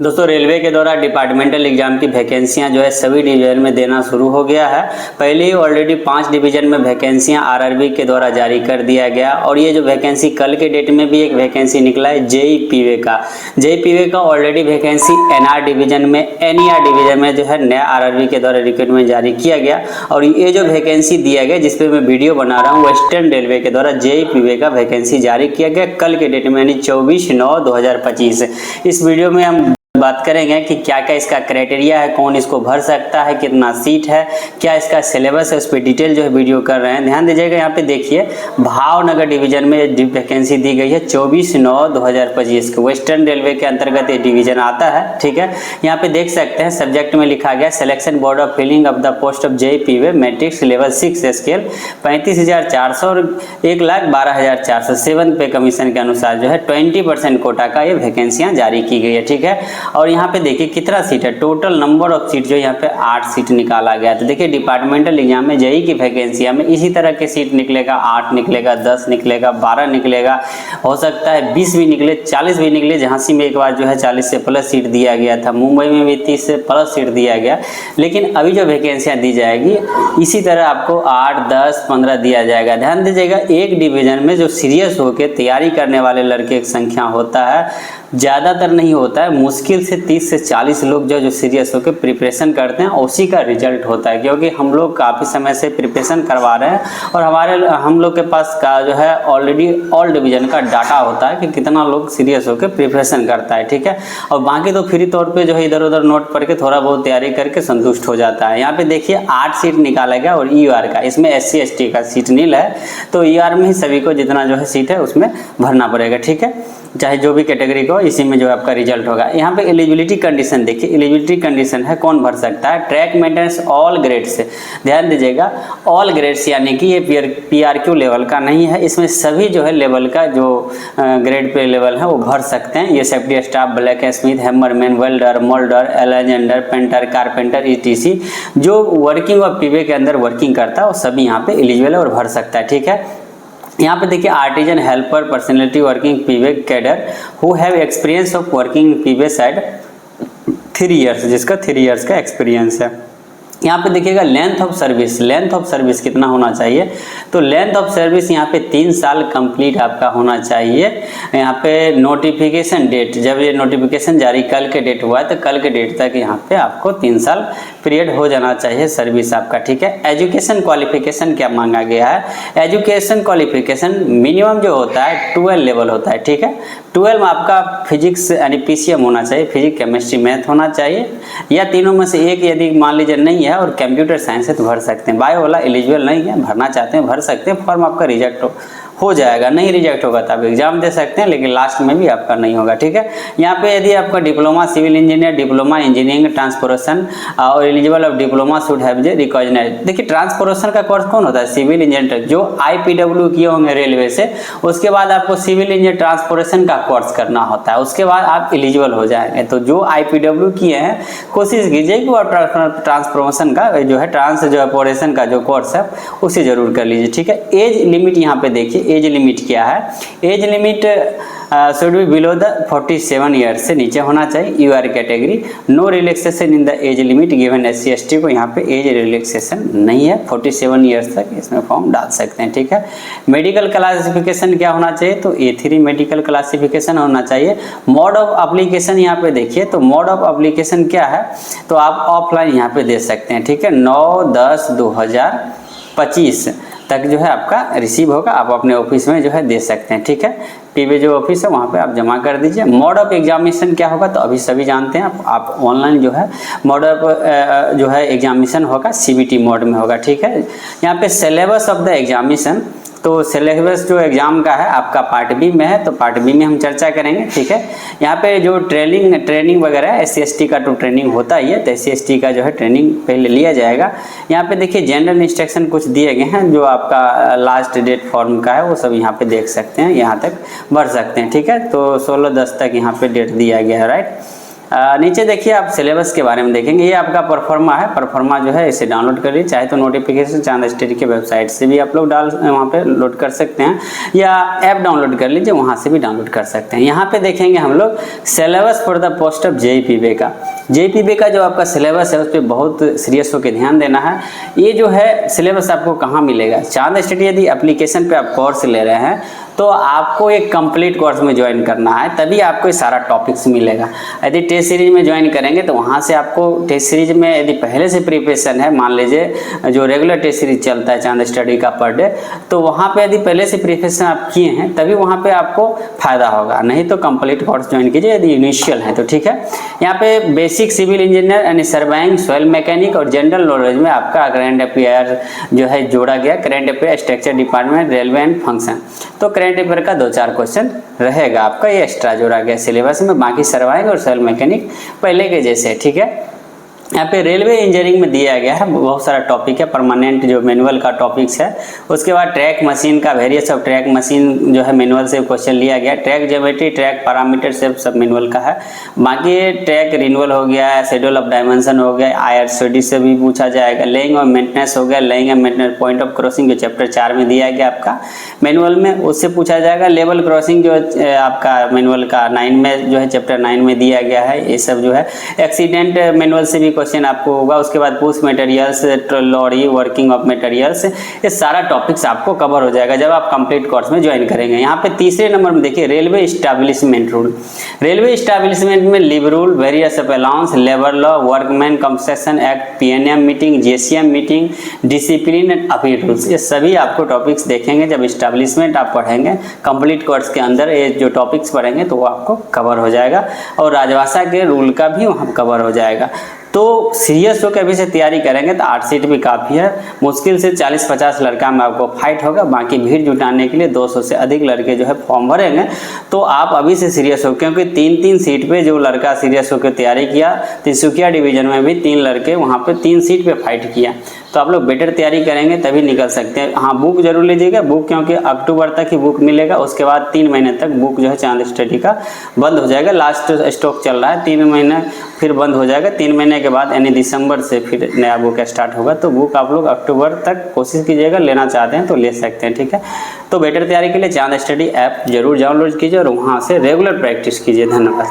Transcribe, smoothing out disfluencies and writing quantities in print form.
दोस्तों रेलवे के द्वारा डिपार्टमेंटल एग्जाम की वैकेंसियां जो है सभी डिवीजन में देना शुरू हो गया है। पहले ही ऑलरेडी 5 डिवीजन में वैकेंसियां आरआरबी के द्वारा जारी कर दिया गया और ये जो वैकेंसी कल के डेट में भी एक वैकेंसी निकला है जेई पीवे का ऑलरेडी वैकेंसी एनआर डिवीजन में एनईआर डिवीजन में जो है नया आरआरबी के द्वारा रिक्रूटमेंट जारी किया गया। और ये जो वैकेंसी दिया गया जिसपे मैं वीडियो बना रहा हूँ वेस्टर्न रेलवे के द्वारा जेई पीवे का वैकेंसी जारी किया गया कल के डेट में यानी 24/9/2025। इस वीडियो में हम बात करेंगे कि क्या क्या इसका क्राइटेरिया है, कौन इसको भर सकता है, कितना सीट है, क्या इसका सिलेबस है, उस पर डिटेल जो है वीडियो कर रहे हैं। ध्यान दीजिएगा, यहाँ पे देखिए भावनगर डिवीजन में वैकेंसी दी गई है 24/9/2025 को। वेस्टर्न रेलवे के अंतर्गत ये डिवीजन आता है। ठीक है, यहाँ पे देख सकते हैं सब्जेक्ट में लिखा गया selection board of filling of the post of JE P way matrix level 6 scale 35,400 और 1,12,400 7 पे कमीशन के अनुसार जो है 20% कोटा का ये वैकेंसियां जारी की गई है। ठीक है, और यहाँ पे देखिए कितना सीट है, टोटल नंबर ऑफ सीट जो यहाँ पे 8 सीट निकाला गया। तो देखिए डिपार्टमेंटल एग्जाम में जेई की वैकेंसियां में इसी तरह के सीट निकलेगा, 8 निकलेगा, 10 निकलेगा, 12 निकलेगा, हो सकता है 20 भी निकले, 40 भी निकले। झांसी में एक बार जो है 40 से प्लस सीट दिया गया था, मुंबई में भी 30 से प्लस सीट दिया गया। लेकिन अभी जो वैकेंसियां दी जाएगी इसी तरह आपको 8, 10, 15 दिया जाएगा। ध्यान दीजिएगा, एक डिवीजन में जो सीरियस होकर तैयारी करने वाले लड़के की संख्या होता है, ज़्यादातर नहीं होता है, मुश्किल से 30 से 40 लोग जो सीरियस होकर प्रिपरेशन करते हैं उसी का रिजल्ट होता है। क्योंकि हम लोग काफ़ी समय से प्रिपरेशन करवा रहे हैं और हम लोग के पास का जो है ऑलरेडी ऑल डिवीजन का डाटा होता है कि कितना लोग सीरियस होकर प्रिपरेशन करता है। ठीक है, और बाकी तो फ्री तौर पे जो है इधर उधर नोट पढ़ के थोड़ा बहुत तैयारी करके संतुष्ट हो जाता है। यहाँ पे देखिए 8 सीट निकाला गया और ईआर का, इसमें SC ST का सीट नील है, तो ईआर में ही सभी को जितना जो है सीट है उसमें भरना पड़ेगा। ठीक है, चाहे जो भी कैटेगरी को, इसी में जो है आपका रिजल्ट होगा। यहाँ पे एलिजिबिलिटी कंडीशन देखिए, एलिजिबिलिटी कंडीशन है कौन भर सकता है, ट्रैक मेंटेनेंस ऑल ग्रेड्स से। ध्यान दीजिएगा, ऑल ग्रेड्स यानी कि ये PRQ लेवल का नहीं है, इसमें सभी जो है लेवल का जो ग्रेड पे लेवल है वो भर सकते हैं। ये safety staff, black smith, hammerman, welder, moulder, एलेजेंडर, पेंटर, कारपेंटर ETC जो वर्किंग और पीवे के अंदर वर्किंग करता है वो सभी यहाँ पे एलिजिबल है और भर सकता है। ठीक है, यहाँ पे देखिए artisan, helper, personality working P way cadre who have experience of working P way side 3 years, जिसका 3 इयर्स का एक्सपीरियंस है। यहाँ पे देखिएगा लेंथ ऑफ सर्विस कितना होना चाहिए, तो लेंथ ऑफ सर्विस यहाँ पे 3 साल कंप्लीट आपका होना चाहिए। यहाँ पे नोटिफिकेशन डेट, जब ये नोटिफिकेशन जारी कल के डेट हुआ है तो कल के डेट तक यहाँ पे आपको 3 साल पीरियड हो जाना चाहिए सर्विस आपका। ठीक है, एजुकेशन क्वालिफिकेशन क्या मांगा गया है, एजुकेशन क्वालिफिकेशन मिनिमम जो होता है 12 लेवल होता है। ठीक है, 12 में आपका फिजिक्स यानी PCM होना चाहिए, फिजिक्स केमिस्ट्री मैथ होना चाहिए, या तीनों में से एक यदि मान लीजिए नहीं है और कंप्यूटर साइंस है तो भर सकते हैं। बायो वाला एलिजिबल नहीं है, भरना चाहते हैं भर सकते हैं, फॉर्म आपका रिजेक्ट हो जाएगा। नहीं रिजेक्ट होगा तो आप एग्जाम दे सकते हैं, लेकिन लास्ट में भी आपका नहीं होगा। ठीक है, यहाँ पे यदि आपका diploma civil engineer, diploma engineering transportation और eligible of diploma should have recognise. देखिए ट्रांसपोर्टेशन का कोर्स कौन होता है, सिविल इंजीनियर जो IPW किए होंगे रेलवे से, उसके बाद आपको सिविल इंजीनियर ट्रांसपोर्टेशन का कोर्स करना होता है, उसके बाद आप एलिजिबल हो जाएंगे। तो जो IPW किए हैं कोशिश कीजिए कि वो ट्रांसपोर्टेशन का जो है ट्रांसपोर्टेशन का जो कोर्स है उसे जरूर कर लीजिए। ठीक है, एज लिमिट यहाँ पे देखिए, एज लिमिट क्या है, age limit should be below the 47 years से नीचे होना चाहिए। UR category, no relaxation in the age limit given SC ST को यहाँ पे एज रिलैक्सेशन नहीं है, 47 ईयर्स तक इसमें फॉर्म डाल सकते हैं। ठीक है, मेडिकल क्लासिफिकेशन क्या होना चाहिए, तो A3 मेडिकल क्लासिफिकेशन होना चाहिए। मोड ऑफ एप्लीकेशन यहाँ पे देखिए, तो मोड ऑफ एप्लीकेशन क्या है, तो आप ऑफलाइन यहाँ पे दे सकते हैं। ठीक है, 9/10/2025 तक जो है आपका रिसीव होगा, आप अपने ऑफिस में जो है दे सकते हैं। ठीक है, पीवे जो ऑफिस है वहाँ पे आप जमा कर दीजिए। मोड ऑफ एग्जामिनेशन क्या होगा, तो अभी सभी जानते हैं आप ऑनलाइन जो है मोड ऑफ जो है एग्जामिनेशन होगा CBT मोड में होगा। ठीक है, यहाँ पे सिलेबस ऑफ द एग्जामिनेशन, तो सिलेबस जो एग्जाम का है आपका पार्ट बी में है, तो पार्ट बी में हम चर्चा करेंगे। ठीक है, यहाँ पे जो ट्रेनिंग वगैरह SC ST का तो ट्रेनिंग होता ही है, तो SC ST का जो है ट्रेनिंग पहले लिया जाएगा। यहाँ पे देखिए जनरल इंस्ट्रक्शन कुछ दिए गए हैं, जो आपका लास्ट डेट फॉर्म का है वो सब यहाँ पे देख सकते हैं, यहाँ तक भर सकते हैं। ठीक है, तो 16/10 तक यहाँ पे डेट दिया गया है, राइट। नीचे देखिए आप सिलेबस के बारे में देखेंगे, ये आपका परफॉर्मा है। परफॉर्मा जो है इसे डाउनलोड करिए, चाहे तो नोटिफिकेशन चांद स्टडी के वेबसाइट से भी आप लोग वहाँ पे लोड कर सकते हैं, या ऐप डाउनलोड कर लीजिए, वहाँ से भी डाउनलोड कर सकते हैं। यहाँ पे देखेंगे हम लोग syllabus for the post of JEPB का। JEPB का जो आपका सिलेबस है उस पर बहुत सीरियस होकर ध्यान देना है। ये जो है सिलेबस आपको कहाँ मिलेगा, चांद स्टडी यदि एप्लीकेशन पे आप कोर्स ले रहे हैं तो आपको एक कंप्लीट कोर्स में ज्वाइन करना है, तभी आपको ये सारा टॉपिक्स मिलेगा। यदि टेस्ट सीरीज में ज्वाइन करेंगे तो वहाँ से आपको टेस्ट सीरीज में यदि पहले से प्रिपरेशन है, मान लीजिए जो रेगुलर टेस्ट सीरीज चलता है चांद स्टडी का पर डे, तो वहाँ पे यदि पहले से प्रिपरेशन आप किए हैं तभी वहाँ पे आपको फायदा होगा, नहीं तो कंप्लीट कोर्स ज्वाइन कीजिए यदि इनिशियल है तो, ठीक है। यहाँ पे बेसिक सिविल इंजीनियर यानी सर्वेइंग, सॉइल मैकेनिक और जनरल नॉलेज में आपका करंट अफेयर जो है जोड़ा गया, current affair, structure department, railway and function. तो करंट अफेयर का 2-4 क्वेश्चन रहेगा आपका, ये एक्स्ट्रा जोड़ा गया सिलेबस में। बाकी सर्वाइंग और सॉइल मैकेनिक पहले के जैसे, ठीक है। यहाँ पे रेलवे इंजीनियरिंग में दिया गया है बहुत सारा टॉपिक है, परमानेंट जो मैनुअल का टॉपिक्स है। उसके बाद ट्रैक मशीन का, वेरियस ऑफ ट्रैक मशीन जो है मैनुअल से क्वेश्चन लिया गया। ट्रैक ज्योमेट्री, ट्रैक पैरामीटर सब मैनुअल का है। बाकी ट्रैक रिन्यूअल हो गया है, शेड्यूल ऑफ डायमेंशन हो गया, IRCD से भी पूछा जाएगा। लेइंग और मेंटेनेंस हो गया, laying and maintenance, point of crossing जो चैप्टर 4 में दिया गया आपका मैनुअल में, उससे पूछा जाएगा। लेवल क्रॉसिंग जो आपका मैनुअल का 9 में जो है चैप्टर 9 में दिया गया है, ये सब जो है। एक्सीडेंट मैनुअल से भी क्वेश्चन आपको होगा। उसके बाद push materials, lorry, working of materials, ये सारा टॉपिक्स आपको कवर हो जाएगा जब आप कंप्लीट कोर्स में ज्वाइन करेंगे। यहाँ पे तीसरे नंबर में देखिए railway establishment rule. Railway establishment में leave rule, various of allowance, labour law, workman compensation act, PNM meeting, JCM meeting, discipline and appeal rules, ये सभी आपको टॉपिक्स देखेंगे जब इस्टेब्लिशमेंट आप पढ़ेंगे। कंप्लीट कोर्स के अंदर ये जो टॉपिक्स पढ़ेंगे तो वो आपको कवर हो जाएगा, और राजभाषा के रूल का भी वहाँ कवर हो जाएगा। तो सीरियस होकर अभी से तैयारी करेंगे तो 8 सीट भी काफ़ी है। मुश्किल से 40-50 लड़का में आपको फाइट होगा। बाकी भीड़ जुटाने के लिए 200 से अधिक लड़के जो है फॉर्म भरेंगे। तो आप अभी से सीरियस हो, क्योंकि 3-3 सीट पे जो लड़का सीरियस होकर तैयारी किया, तिनसुकिया डिवीजन में भी 3 लड़के वहाँ पे 3 सीट पे फाइट किया। तो आप लोग बेटर तैयारी करेंगे तभी निकल सकते हैं। हाँ, बुक जरूर लीजिएगा, बुक क्योंकि अक्टूबर तक ही बुक मिलेगा। उसके बाद 3 महीने तक बुक जो है चांद स्टडी का बंद हो जाएगा। लास्ट स्टॉक चल रहा है, 3 महीने फिर बंद हो जाएगा। 3 महीने के बाद यानी दिसंबर से फिर नया बुक स्टार्ट होगा। तो बुक आप लोग अक्टूबर तक कोशिश कीजिएगा, लेना चाहते हैं तो ले सकते हैं, ठीक है। तो बेटर तैयारी के लिए चांद स्टडी ऐप जरूर डाउनलोड कीजिए और वहाँ से रेगुलर प्रैक्टिस कीजिए। धन्यवाद।